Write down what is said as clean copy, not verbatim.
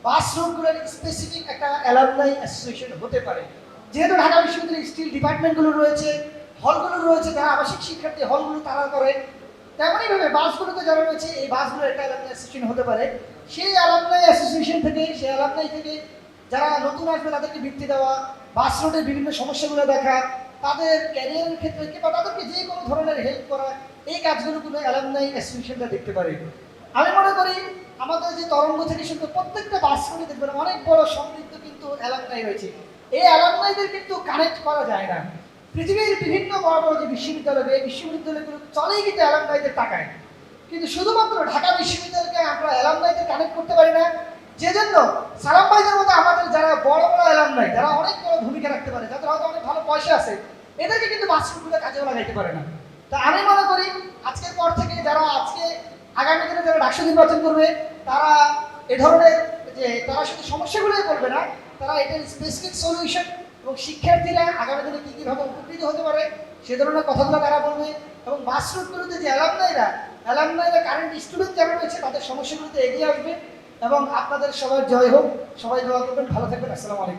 বাস রুটগুলোর specific একটা alumni association হতে পারে। যেহেতু ঢাকা বিশ্ববিদ্যালয়ের স্টিল ডিপার্টমেন্টগুলো রয়েছে, হলগুলো রয়েছে, যারা আবাসিক শিক্ষার্থী হলগুলো তারা করে, তেমনইভাবে বাসগুলোতে যারা রয়েছে এই বাসগুলোর একটা অ্যালামনাই অ্যাসোসিয়েশন হতে পারে। সেই অ্যালামনাই অ্যাসোসিয়েশন থেকে, সেই অ্যালামনাই থেকে যারা নতুন আসবে তাদেরকে বৃত্তি দেওয়া, বাস রুটের বিভিন্ন সমস্যাগুলো দেখা, তাদের ক্যারিয়ারের ক্ষেত্রে কিংবা তাদেরকে যে কোনো ধরনের হেল্প করা, এই কাজগুলো কোনো অ্যালামনাই অ্যাসোসিয়েশনটা দেখতে পারে। আমি মনে করি আমাদের যে তরঙ্গ থেকে শুরু করে প্রত্যেকটা বাস রুটে দেখবেন অনেক বড় সমৃদ্ধ কিন্তু অ্যালামনাই রয়েছে। এই অ্যালামনাইদের কিন্তু কানেক্ট করা যায় না। পৃথিবীর বিভিন্ন বড় বড় যে বিশ্ববিদ্যালয়, এই বিশ্ববিদ্যালয়গুলো চলেই কিন্তু অ্যালামনাইদের টাকায়, কিন্তু শুধুমাত্র ঢাকা বিশ্ববিদ্যালয়কে আমরা অ্যালামনাইদের কানেক্ট করতে পারি না। যে জন্য সালাম ভাইদের মতো আমাদের যারা বড় বড় অ্যালামনাই, যারা অনেক বড় ভূমিকা রাখতে পারে, যাদের হয়তো অনেক ভালো পয়সা আছে, এদেরকে কিন্তু বাসগুলো কাজেও লাগাইতে পারে না। তা আমি মনে করি আজকের পর থেকে যারা আগামী দিনে যারা ডাকসু নির্বাচন করবে, তারা এ ধরনের তারা শুধু সমস্যাগুলোই বলবে না, তারা এটার স্পেসিফিক সলিউশন এবং শিক্ষার্থীরা আগামী দিনে কী কীভাবে উপকৃত হতে পারে সে ধরনের কথাগুলো তারা বলবে। এবং বাস রুটগুলোতে যে অ্যালামনাইরা কারেন্ট স্টুডেন্ট যারা রয়েছে তাদের সমস্যাগুলোতে এগিয়ে আসবে। এবং আপনাদের সবার জয় হোক, সবাই দোয়া করবেন, ভালো থাকবেন। আসসালামু আলাইকুম।